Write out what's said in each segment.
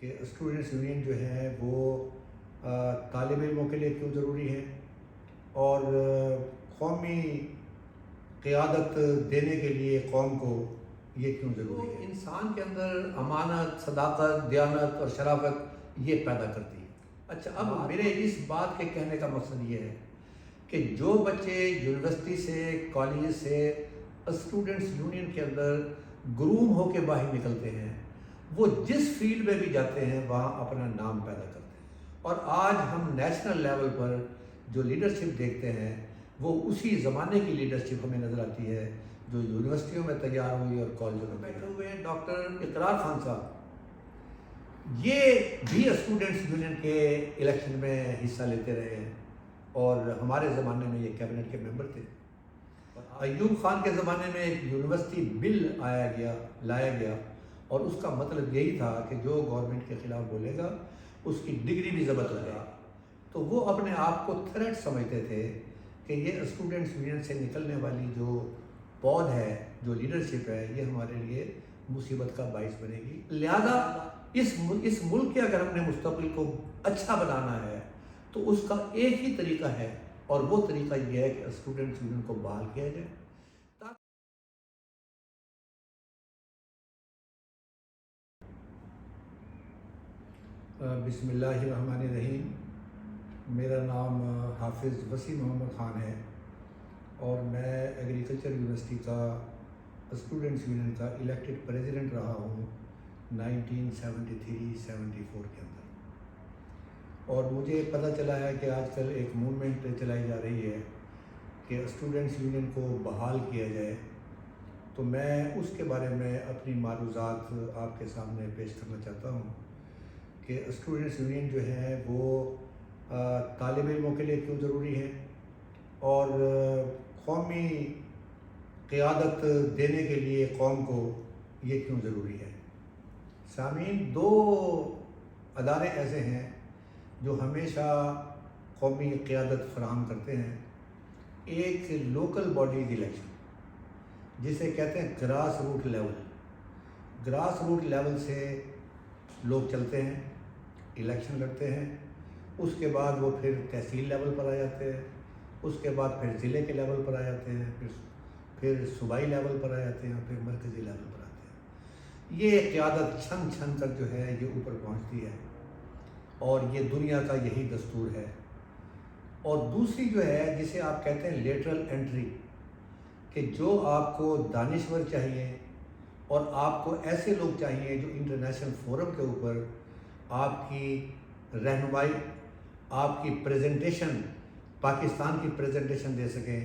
کہ students union جو ہے وہ طالب علموں کے لیے کیوں ضروری ہے اور قومی قیادت دینے کے لیے قوم کو یہ کیوں ضروری ہے۔ انسان کے اندر امانت، صداقت، دیانت اور شرافت یہ پیدا کرتی ہے۔ اچھا، اب میرے اس بات کے کہنے کا مقصد یہ ہے کہ جو بچے یونیورسٹی سے، کالج سے اسٹوڈنٹس یونین کے اندر گروم ہو کے باہر نکلتے ہیں، وہ جس فیلڈ میں بھی جاتے ہیں وہاں اپنا نام پیدا کرتے ہیں، اور آج ہم نیشنل لیول پر جو لیڈرشپ دیکھتے ہیں وہ اسی زمانے کی لیڈرشپ ہمیں نظر آتی ہے جو یونیورسٹیوں میں تیار ہوئی اور کالجوں میں بیٹھے ہوئے ہیں۔ ڈاکٹر اقرار خان صاحب یہ بھی اسٹوڈنٹس یونین کے الیکشن میں حصہ لیتے رہے ہیں اور ہمارے زمانے میں یہ کیبنٹ کے ممبر تھے۔ ایوب خان کے زمانے میں ایک یونیورسٹی بل لایا گیا اور اس کا مطلب یہی تھا کہ جو گورنمنٹ کے خلاف بولے گا اس کی ڈگری بھی ضبط لگے گا۔ تو وہ اپنے آپ کو تھریٹ سمجھتے تھے کہ یہ اسٹوڈنٹس یونین سے نکلنے والی جو پود ہے، جو لیڈرشپ ہے، یہ ہمارے لیے مصیبت کا باعث بنے گی۔ لہذا اس ملک کے اگر ہم نے مستقبل کو اچھا بنانا ہے تو اس کا ایک ہی طریقہ ہے، اور وہ طریقہ یہ ہے کہ اسٹوڈنٹس یونین کو بحال کیا جائے۔ بسم اللہ الرحمن الرحیم۔ میرا نام حافظ وسیم محمد خان ہے اور میں ایگریکلچر یونیورسٹی کا اسٹوڈنٹس یونین کا الیکٹڈ پریزیڈنٹ رہا ہوں 1973-74 کے اندر، اور مجھے پتہ چلا ہے کہ آج کل ایک موومنٹ چلائی جا رہی ہے کہ اسٹوڈنٹس یونین کو بحال کیا جائے، تو میں اس کے بارے میں اپنی معروضات آپ کے سامنے پیش کرنا چاہتا ہوں کہ اسٹوڈنٹس یونین جو ہے وہ طالب علموں کے لیے کیوں ضروری ہے اور قومی قیادت دینے کے لیے قوم کو یہ کیوں ضروری ہے۔ سامعین، دو ادارے ایسے ہیں جو ہمیشہ قومی قیادت فراہم کرتے ہیں۔ ایک لوکل باڈیز الیکشن جسے کہتے ہیں grass root level. Grass root level سے لوگ چلتے ہیں، الیکشن لڑتے ہیں، اس کے بعد وہ پھر تحصیل لیول پر آ جاتے ہیں، اس کے بعد پھر ضلع کے لیول پر آ جاتے ہیں، پھر صوبائی لیول پر آ جاتے ہیں، پھر مرکزی لیول پر آتے ہیں۔ یہ قیادت چھن چھن کر جو ہے یہ اوپر پہنچتی ہے اور یہ دنیا کا یہی دستور ہے۔ اور دوسری جو ہے جسے آپ کہتے ہیں لیٹرل انٹری، کہ جو آپ کو دانشور چاہیے اور آپ کو ایسے لوگ چاہیے جو انٹرنیشنل فورم کے اوپر آپ کی رہنمائی، آپ کی پریزنٹیشن، پاکستان کی پریزنٹیشن دے سکیں،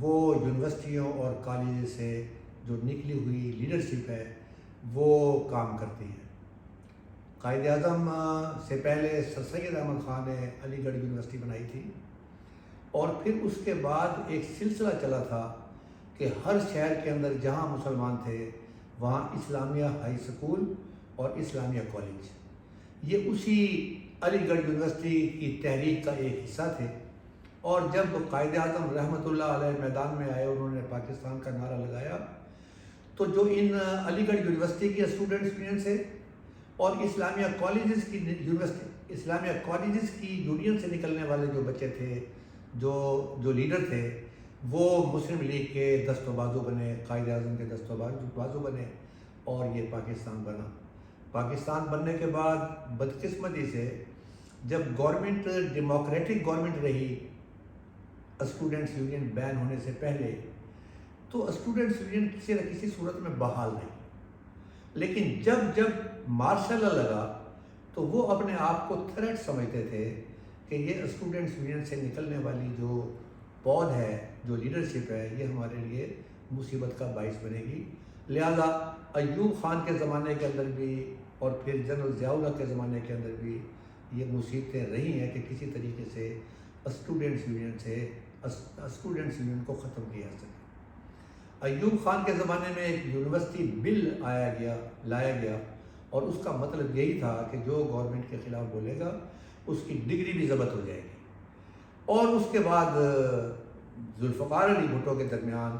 وہ یونیورسٹیوں اور کالج سے جو نکلی ہوئی لیڈرشپ ہے وہ کام کرتی ہے۔ قائد اعظم سے پہلے سر سید احمد خان نے علی گڑھ یونیورسٹی بنائی تھی، اور پھر اس کے بعد ایک سلسلہ چلا تھا کہ ہر شہر کے اندر جہاں مسلمان تھے وہاں اسلامیہ ہائی سکول اور اسلامیہ کالج، یہ اسی علی گڑھ یونیورسٹی کی تحریک کا ایک حصہ تھے۔ اور جب قائد اعظم رحمۃ اللہ علیہ میدان میں آئے، انہوں نے پاکستان کا نعرہ لگایا، تو جو ان علی گڑھ یونیورسٹی کی اسٹوڈنٹس یونین سے اور اسلامیہ کالجز کی یونین سے نکلنے والے جو بچے تھے، جو لیڈر تھے، وہ مسلم لیگ کے دست و بازو بنے، قائد اعظم کے دست و بازو بنے، اور یہ پاکستان بنا۔ پاکستان بننے کے بعد بدقسمتی سے جب گورنمنٹ ڈیموکریٹک گورنمنٹ رہی اسٹوڈنٹس یونین بین ہونے سے پہلے، تو اسٹوڈنٹس یونین کسی نہ کسی صورت میں بحال رہی، لیکن جب مارشل لا لگا تو وہ اپنے آپ کو تھریٹ سمجھتے تھے کہ یہ اسٹوڈنٹس یونین سے نکلنے والی جو پود ہے، جو لیڈرشپ ہے، یہ ہمارے لیے مصیبت کا باعث بنے گی۔ لہذا ایوب خان کے زمانے کے اندر بھی اور پھر جنرل ضیاء اللہ کے زمانے کے اندر بھی یہ مصیبتیں رہی ہیں کہ کسی طریقے سے اسٹوڈنٹس یونین کو ختم کیا جا سکے۔ ایوب خان کے زمانے میں ایک یونیورسٹی بل لایا گیا اور اس کا مطلب یہی تھا کہ جو گورنمنٹ کے خلاف بولے گا اس کی ڈگری بھی ضبط ہو جائے گی، اور اس کے بعد ذوالفقار علی بھٹو کے درمیان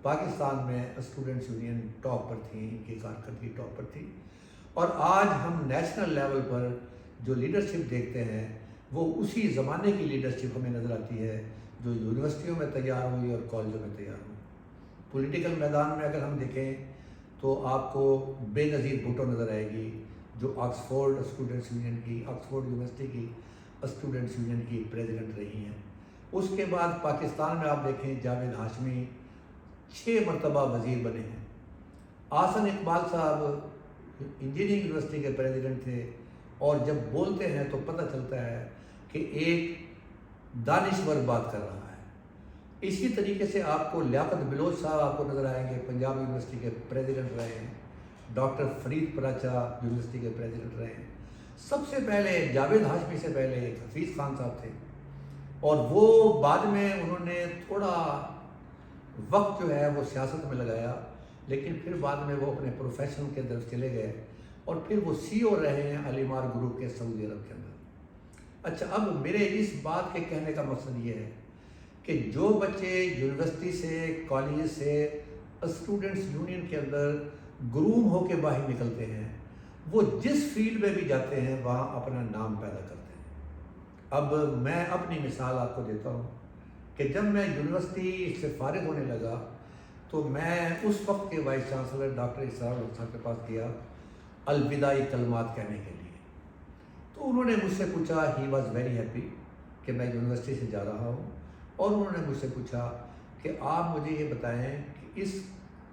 پاکستان میں اسٹوڈنٹس یونین ٹاپ پر تھی، ان کی کارکردگی ٹاپ پر تھی، اور آج ہم نیشنل لیول پر جو لیڈرشپ دیکھتے ہیں وہ اسی زمانے کی لیڈرشپ ہمیں نظر آتی ہے جو یونیورسٹیوں میں تیار ہوئی اور کالجوں میں تیار ہوئی۔ پولیٹیکل میدان میں اگر ہم دیکھیں تو آپ کو بے نظیر بھٹو نظر آئے گی جو آکسفورڈ اسٹوڈنٹس یونین کی، آکسفورڈ یونیورسٹی کی اسٹوڈنٹس یونین کی پریزیڈنٹ رہی ہیں۔ اس کے بعد پاکستان میں آپ دیکھیں جاوید ہاشمی 6 مرتبہ وزیر بنے ہیں۔ آحسن اقبال صاحب انجینئرنگ یونیورسٹی کے پریزیڈنٹ تھے، اور جب بولتے ہیں تو پتہ چلتا ہے کہ ایک دانشور بات کر رہا ہے۔ اسی طریقے سے آپ کو لیاقت بلوچ صاحب آپ کو نظر آئیں گے، پنجاب یونیورسٹی کے پریزیڈنٹ رہے ہیں۔ ڈاکٹر فرید پراچا یونیورسٹی کے پریزیڈنٹ رہے ہیں۔ سب سے پہلے جاوید ہاشمی سے پہلے ایک حفیظ خان صاحب تھے، اور وہ بعد میں انہوں نے تھوڑا وقت جو ہے وہ سیاست میں لگایا، لیکن پھر بعد میں وہ اپنے پروفیشن کے طرف چلے گئے، اور پھر وہ سی او رہے ہیں علیمار گروپ کے سعودی عرب کے اندر۔ اچھا، اب میرے اس بات کے کہنے کا مقصد یہ ہے کہ جو بچے یونیورسٹی سے، کالج سے، اسٹوڈنٹس یونین کے اندر گروم ہو کے باہر نکلتے ہیں، وہ جس فیلڈ میں بھی جاتے ہیں وہاں اپنا نام پیدا کرتے ہیں۔ اب میں اپنی مثال آپ کو دیتا ہوں کہ جب میں یونیورسٹی سے فارغ ہونے لگا تو میں اس وقت کے وائس چانسلر ڈاکٹر اسرار الحق صاحب کے پاس گیا الوداعی کلمات کہنے کے لیے۔ تو انہوں نے مجھ سے پوچھا، ہی واز ویری ہیپی کہ میں یونیورسٹی سے جا رہا ہوں، اور انہوں نے مجھ سے پوچھا کہ آپ مجھے یہ بتائیں کہ اس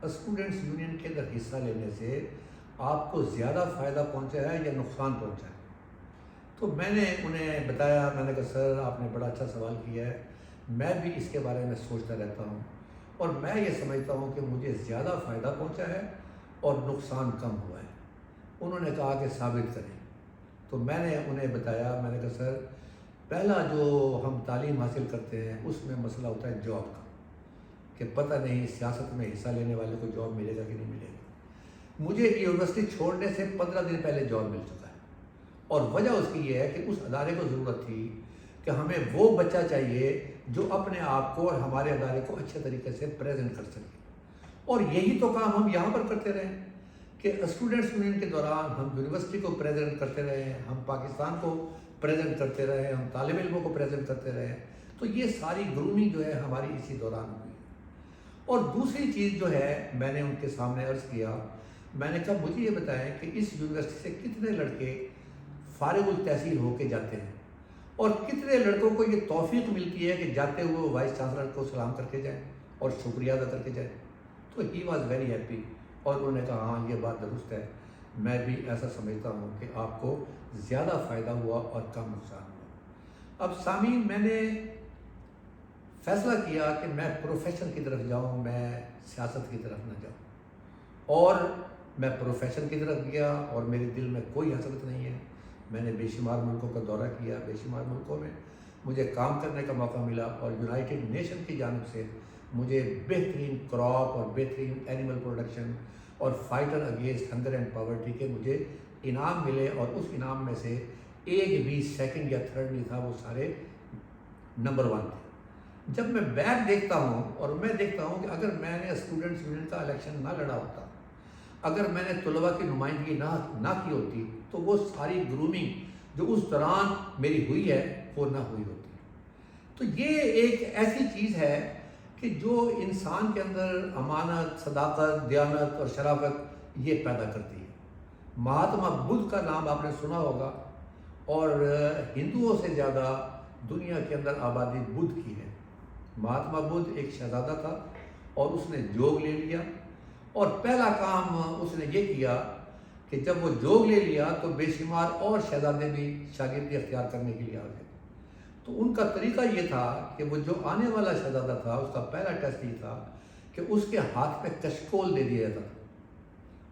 اسٹوڈنٹس یونین کے اندر حصہ لینے سے آپ کو زیادہ فائدہ پہنچا ہے یا نقصان پہنچا ہے؟ تو میں نے انہیں بتایا، میں نے کہا سر آپ نے بڑا اچھا سوال کیا ہے، میں بھی اس کے بارے میں سوچتا رہتا ہوں، اور میں یہ سمجھتا ہوں کہ مجھے زیادہ فائدہ پہنچا ہے اور نقصان کم ہوا ہے۔ انہوں نے کہا کہ ثابت کریں۔ تو میں نے انہیں بتایا، میں نے کہا سر پہلا جو ہم تعلیم حاصل کرتے ہیں اس میں مسئلہ ہوتا ہے جاب کا، کہ پتہ نہیں سیاست میں حصہ لینے والے کو جاب ملے گا کہ نہیں ملے گا۔ مجھے یونیورسٹی چھوڑنے سے 15 دن پہلے جاب مل چکا ہے، اور وجہ اس کی یہ ہے کہ اس ادارے کو ضرورت تھی کہ ہمیں وہ بچہ چاہیے جو اپنے آپ کو اور ہمارے ادارے کو اچھے طریقے سے پریزنٹ کر سکے، اور یہی تو کام ہم یہاں پر کرتے رہے کہ اسٹوڈنٹس یونین کے دوران ہم یونیورسٹی کو پریزنٹ کرتے رہے، ہم پاکستان کو پریزنٹ کرتے رہے، ہم طالب علموں کو پریزنٹ کرتے رہے۔ تو یہ ساری گرومنگ جو ہے ہماری اسی دوران ہوئی۔ اور دوسری چیز جو ہے میں نے ان کے سامنے عرض کیا، میں نے کہا مجھے یہ بتائیں کہ اس یونیورسٹی سے کتنے لڑکے فارغ التحصیل ہو کے جاتے ہیں، اور کتنے لڑکوں کو یہ توفیق ملتی ہے کہ جاتے ہوئے وہ وائس چانسلر کو سلام کر کے جائیں اور شکریہ ادا کر کے جائیں؟ تو ہی واز ویری ہیپی، اور انہوں نے کہا ہاں یہ بات درست ہے، میں بھی ایسا سمجھتا ہوں کہ آپ کو زیادہ فائدہ ہوا اور کم نقصان ہوا۔ اب سامعین، میں نے فیصلہ کیا کہ میں پروفیشن کی طرف جاؤں، میں سیاست کی طرف نہ جاؤں، اور میں پروفیشن کی طرف گیا، اور میرے دل میں کوئی حسرت نہیں ہے۔ میں نے بے شمار ملکوں کا دورہ کیا، بے شمار ملکوں میں مجھے کام کرنے کا موقع ملا، اور یونائٹڈ نیشن کی جانب سے مجھے بہترین کراپ اور بہترین اینیمل پروڈکشن اور fighter against hunger and poverty کے مجھے انعام ملے، اور اس انعام میں سے ایک بھی سیکنڈ یا تھرڈ نہیں تھا، وہ سارے نمبر 1 تھے۔ جب میں بیک دیکھتا ہوں اور میں دیکھتا ہوں کہ اگر میں نے اسٹوڈنٹس یونین کا الیکشن نہ لڑا ہوتا، اگر میں نے طلباء کی نمائندگی نہ کی ہوتی، تو وہ ساری گرومنگ جو اس دوران میری ہوئی ہے وہ نہ ہوئی ہوتی۔ تو یہ ایک ایسی چیز ہے کہ جو انسان کے اندر امانت، صداقت، دیانت اور شرافت یہ پیدا کرتی ہے۔ مہاتما بدھ کا نام آپ نے سنا ہوگا، اور ہندوؤں سے زیادہ دنیا کے اندر آبادی بدھ کی ہے۔ مہاتما بدھ ایک شہزادہ تھا، اور اس نے جوگ لے لیا، اور پہلا کام اس نے یہ کیا کہ جب وہ جوگ لے لیا تو بے شمار اور شہزادے بھی شاگردی اختیار کرنے کے لیے آ گئے۔ تو ان کا طریقہ یہ تھا کہ وہ جو آنے والا شہزادہ تھا اس کا پہلا ٹیسٹ یہ تھا کہ اس کے ہاتھ پہ کشکول دے دیا جاتا تھا،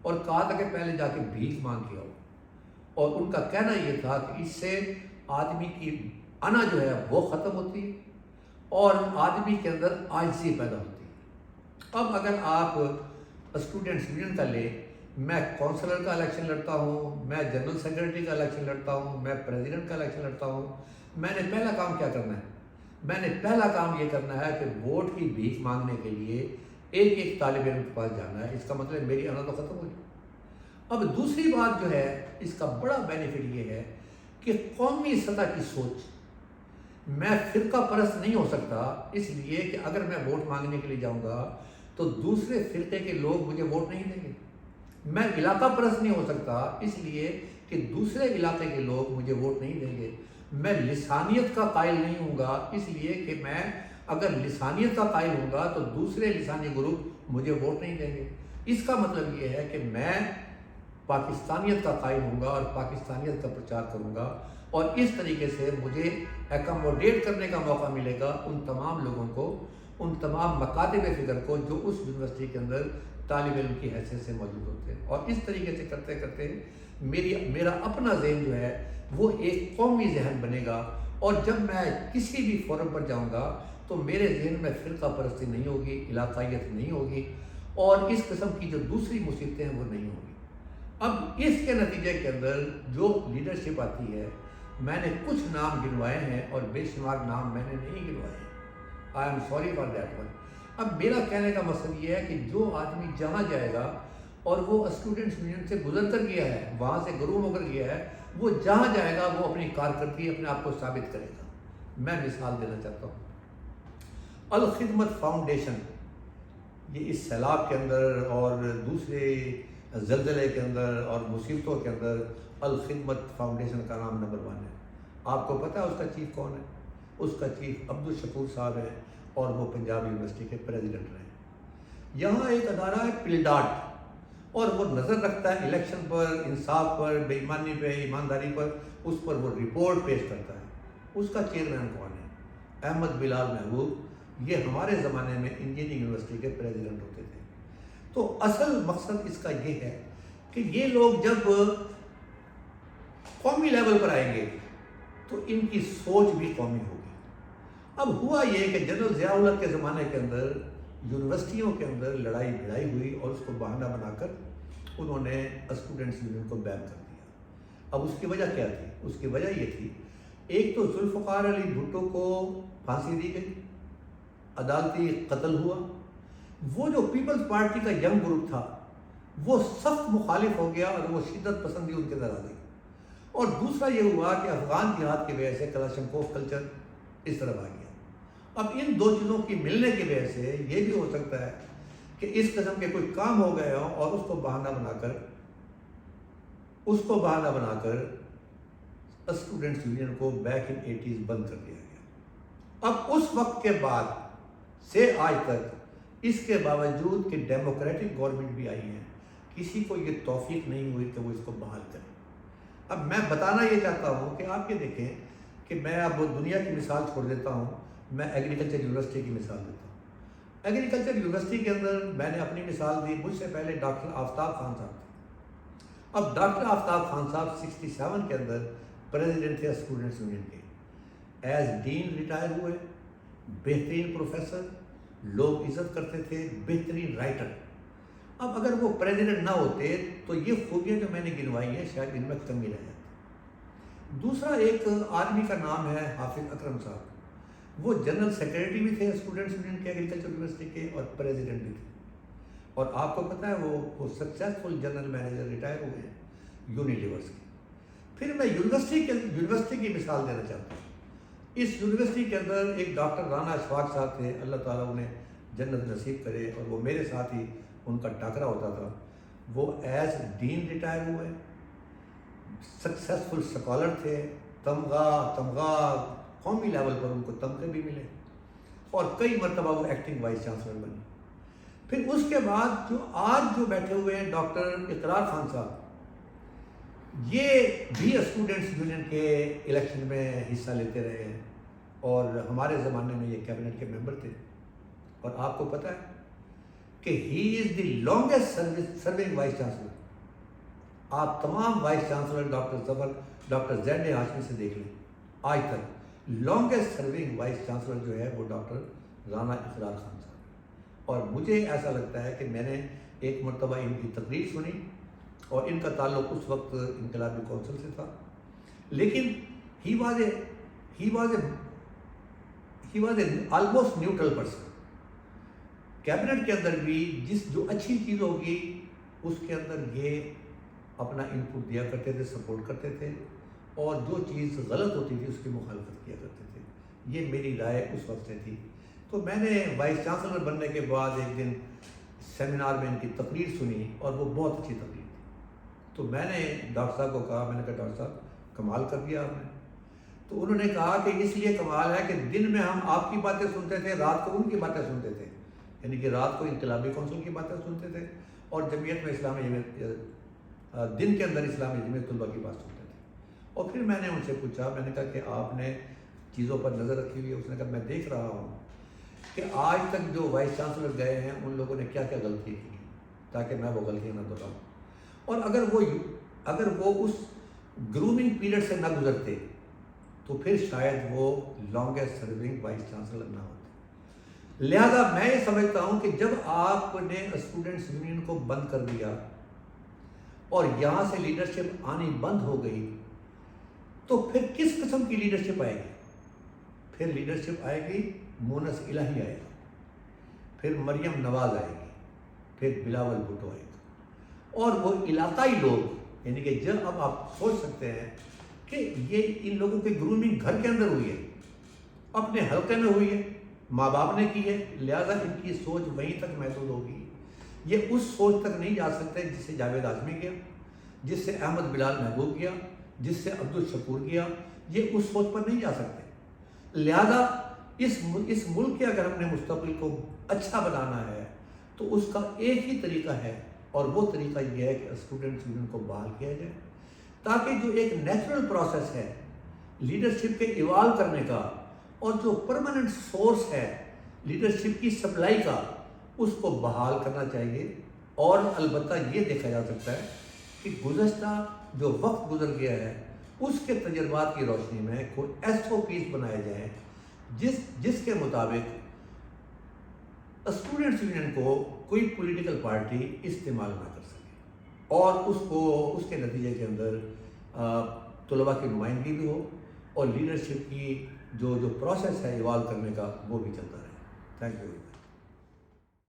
اور کہا تھا کہ پہلے جا کے بھیک مانگ کے آؤ، اور ان کا کہنا یہ تھا کہ اس سے آدمی کی انا جو ہے وہ ختم ہوتی ہے، اور آدمی کے اندر عاجزی پیدا ہوتی ہے۔ اب اگر آپ اسٹوڈنٹس یونین کا لیں، میں کونسلر کا الیکشن لڑتا ہوں، میں جنرل سیکرٹری کا الیکشن لڑتا ہوں، میں پریزیڈنٹ کا الیکشن لڑتا ہوں، میں نے پہلا کام کیا کرنا ہے؟ میں نے پہلا کام یہ کرنا ہے کہ ووٹ کی بھیک مانگنے کے لیے ایک ایک طالب علم کے پاس جانا ہے۔ اس کا مطلب میری انا تو ختم ہو گئی۔ اب دوسری بات جو ہے اس کا بڑا بینیفٹ یہ ہے کہ قومی سطح کی سوچ، میں فرقہ پرست نہیں ہو سکتا اس لیے کہ اگر میں ووٹ مانگنے کے لیے جاؤں گا تو دوسرے فرقے کے لوگ مجھے ووٹ نہیں دیں گے۔ میں علاقہ پرست نہیں ہو سکتا اس لیے کہ دوسرے علاقے کے لوگ مجھے ووٹ نہیں دیں گے۔ میں لسانیت کا قائل نہیں ہوں گا اس لیے کہ میں اگر لسانیت کا قائل ہوں گا تو دوسرے لسانی گروپ مجھے ووٹ نہیں دیں گے۔ اس کا مطلب یہ ہے کہ میں پاکستانیت کا قائل ہوں گا اور پاکستانیت کا پرچار کروں گا، اور اس طریقے سے مجھے ایکاموڈیٹ کرنے کا موقع ملے گا ان تمام لوگوں کو، ان تمام مکاتب فکر کو جو اس یونیورسٹی کے اندر طالب علم کی حیثیت سے موجود ہوتے ہیں۔ اور اس طریقے سے کرتے کرتے میرا اپنا ذہن جو ہے وہ ایک قومی ذہن بنے گا، اور جب میں کسی بھی فورم پر جاؤں گا تو میرے ذہن میں فرقہ پرستی نہیں ہوگی، علاقائیت نہیں ہوگی، اور اس قسم کی جو دوسری مصیبتیں ہیں وہ نہیں ہوں گی۔ اب اس کے نتیجے کے اندر جو لیڈرشپ آتی ہے، میں نے کچھ نام گنوائے ہیں اور بے شمار نام میں نے نہیں گنوائے ہیں، I am sorry for that one. اب میرا کہنے کا مقصد یہ ہے کہ جو آدمی جہاں جائے گا اور وہ اسٹوڈنٹس یونین سے گزر کر گیا ہے، وہاں سے گروہ ہو کر گیا ہے، وہ جہاں جائے گا وہ اپنی کارکردگی اپنے آپ کو ثابت کرے گا۔ میں مثال دینا چاہتا ہوں، الخدمت فاؤنڈیشن، یہ اس سیلاب کے اندر اور دوسرے زلزلے کے اندر اور مصیبتوں کے اندر الخدمت فاؤنڈیشن کا نام نمبر 1 ہے۔ آپ کو پتہ ہے اس کا چیف کون ہے؟ اس کا چیف عبدالشکور صاحب ہے، اور وہ پنجاب یونیورسٹی کے پریزیڈنٹ رہے۔ یہاں ایک ادارہ ہے پلڈاٹ، اور وہ نظر رکھتا ہے الیکشن پر، انصاف پر، بے ایمانی پہ، ایمانداری پر، اس پر وہ رپورٹ پیش کرتا ہے۔ اس کا چیئرمین کون ہے؟ احمد بلال محبوب، یہ ہمارے زمانے میں انجینئرنگ یونیورسٹی کے پریزیڈنٹ ہوتے تھے۔ تو اصل مقصد اس کا یہ ہے کہ یہ لوگ جب قومی لیول پر آئیں گے تو ان کی سوچ بھی قومی ہوگی۔ اب ہوا یہ کہ جنرل ضیاء الحق کے زمانے کے اندر یونیورسٹیوں کے اندر لڑائی بھڑائی ہوئی، اور اس کو بہانہ بنا کر انہوں نے اسٹوڈنٹس یونین کو بین کر دیا۔ اب اس کی وجہ کیا تھی؟ اس کی وجہ یہ تھی، ایک تو ذوالفقار علی بھٹو کو پھانسی دی گئی، عدالتی قتل ہوا، وہ جو پیپلز پارٹی کا ینگ گروپ تھا وہ سخت مخالف ہو گیا اور وہ شدت پسندی ان کے اندر آ گئی، اور دوسرا یہ ہوا کہ افغان جہاد کی وجہ سے کلاشنکوف کلچر اس طرف آ گیا۔ اب ان دو چیزوں کی ملنے کی وجہ سے یہ بھی ہو سکتا ہے کہ اس قسم کے کوئی کام ہو گئے ہوں اور اس کو بہانہ بنا کر اسٹوڈنٹس یونین کو بیک ان 80s بند کر دیا گیا۔ اب اس وقت کے بعد سے آج تک اس کے باوجود کہ ڈیموکریٹک گورنمنٹ بھی آئی ہیں، کسی کو یہ توفیق نہیں ہوئی کہ وہ اس کو بحال کرے۔ اب میں بتانا یہ چاہتا ہوں کہ آپ یہ دیکھیں کہ میں اب دنیا کی مثال چھوڑ دیتا ہوں، میں ایگریکلچر یونیورسٹی کی مثال دیتا ہوں۔ ایگریکلچر یونیورسٹی کے اندر میں نے اپنی مثال دی، مجھ سے پہلے ڈاکٹر آفتاب خان صاحب تھے۔ اب ڈاکٹر آفتاب خان صاحب 67 کے اندر پریزیڈنٹ تھے اسٹوڈنٹس یونین کے، ایز ڈین ریٹائر ہوئے، بہترین پروفیسر، لوگ عزت کرتے تھے، بہترین رائٹر۔ اب اگر وہ پریزیڈنٹ نہ ہوتے تو یہ خوبیاں جو میں نے گنوائی ہیں شاید ان میں کمی رہ جاتی۔ دوسرا ایک آدمی کا نام ہے حافظ اکرم صاحب، وہ جنرل سیکریٹری بھی تھے اسٹوڈنٹس یونین کے ایگریکلچر یونیورسٹی کے، اور پریزیڈنٹ بھی تھے، اور آپ کو پتہ ہے وہ سکسیزفل جنرل مینیجر ریٹائر ہوئے ہیں یونیلیورس کے۔ پھر میں یونیورسٹی کی مثال دینا چاہتا ہوں۔ اس یونیورسٹی کے اندر ایک ڈاکٹر رانا اشفاق صاحب تھے، اللہ تعالیٰ انہیں جنت نصیب کرے، اور وہ میرے ساتھ ہی ان کا ٹاکرا ہوتا تھا۔ وہ ایز ڈین ریٹائر ہوئے، سکسیزفل اسکالر تھے، تمغہ قومی لیول پر ان کو تمغے بھی ملے، اور کئی مرتبہ وہ ایکٹنگ وائس چانسلر بنی۔ پھر اس کے بعد آج جو بیٹھے ہوئے ہیں ڈاکٹر اقرار خان صاحب، یہ بھی اسٹوڈنٹس یونین کے الیکشن میں حصہ لیتے رہے ہیں، اور ہمارے زمانے میں یہ کیبنٹ کے ممبر تھے، اور آپ کو پتہ ہے کہ ہی از دی لانگیسٹ سرونگ وائس چانسلر۔ آپ تمام وائس چانسلر ڈاکٹر زید ہاشمی سے دیکھ لیں، آج تک لانگیسٹ سرونگ وائس چانسلر جو ہے وہ ڈاکٹر رانا اقرار خان صاحب۔ اور مجھے ایسا لگتا ہے کہ میں نے ایک مرتبہ ان کی تقریر سنی، اور ان کا تعلق اس وقت انقلابی کونسل سے تھا، لیکن he was a almost neutral person. Cabinet کے اندر بھی جو اچھی چیز ہوگی اس کے اندر یہ اپنا انپٹ دیا کرتے تھے، سپورٹ کرتے تھے، اور جو چیز غلط ہوتی تھی اس کی مخالفت کیا کرتے تھے. یہ میری رائے اس وقت سے تھی. تو میں نے وائس چانسلر بننے کے بعد ایک دن سیمینار میں ان کی تقریر سنی، اور وہ بہت اچھی تقریر تھی. تو میں نے ڈاکٹر صاحب کو کہا، میں نے کہا ڈاکٹر صاحب کمال کر دیا آپ نے. تو انہوں نے کہا کہ اس لیے کمال ہے کہ دن میں ہم آپ کی باتیں سنتے تھے، رات کو ان کی باتیں سنتے تھے. یعنی کہ رات کو انقلابی کونسل کی باتیں سنتے تھے، اور جمعیت میں اسلامی جمعیت دن کے اندر اسلامی جمعیت طلبہ کی بات سنتے تھے. اور پھر میں نے ان سے پوچھا، میں نے کہا کہ آپ نے چیزوں پر نظر رکھی ہوئی ہے؟ اس نے کہا میں دیکھ رہا ہوں کہ آج تک جو وائس چانسلر گئے ہیں ان لوگوں نے کیا کیا غلطی کی، تاکہ میں وہ غلطیاں نہ دہراؤں. اور اگر وہ اس گرومنگ پیریڈ سے نہ گزرتے تو پھر شاید وہ لانگسٹ سرونگ وائس چانسلر نہ ہوتے. لہذا میں یہ سمجھتا ہوں کہ جب آپ نے اسٹوڈنٹس یونین کو بند کر دیا اور یہاں سے لیڈرشپ آنی بند ہو گئی، تو پھر کس قسم کی لیڈرشپ آئے گی؟ پھر لیڈرشپ آئے گی مونس الہی آئے گا، پھر مریم نواز آئے گی، پھر بلاول بھٹو آئے گا، اور وہ علاقائی لوگ، یعنی کہ جب اب آپ سوچ سکتے ہیں کہ یہ ان لوگوں کی گرومنگ گھر کے اندر ہوئی ہے، اپنے حلقے میں ہوئی ہے، ماں باپ نے کی ہے، لہذا ان کی سوچ وہیں تک محدود ہوگی. یہ اس سوچ تک نہیں جا سکتے جس سے جاوید اعظمی گیا، جس سے احمد بلال محبوب گیا، جس سے عبد الشکور گیا. یہ اس سوچ پر نہیں جا سکتے. لہذا اس ملک کے اگر ہم نے مستقبل کو اچھا بنانا ہے تو اس کا ایک ہی طریقہ ہے، اور وہ طریقہ یہ ہے کہ اسٹوڈنٹس یونین کو بحال کیا جائے، تاکہ جو ایک نیچرل پروسیس ہے لیڈرشپ کے ایوالو کرنے کا، اور جو پرماننٹ سورس ہے لیڈرشپ کی سپلائی کا، اس کو بحال کرنا چاہیے. اور البتہ یہ دیکھا جا سکتا ہے کہ گزشتہ جو وقت گزر گیا ہے اس کے تجربات کی روشنی میں کوئی ایس او پیز بنائے جائیں جس کے مطابق اسٹوڈنٹس یونین کو کوئی پولیٹیکل پارٹی استعمال نہ کر سکے، اور اس کے نتیجے کے اندر طلباء کی نمائندگی بھی ہو، اور لیڈرشپ کی جو پروسیس ہے ایوالو کرنے کا وہ بھی چلتا رہے. Thank you.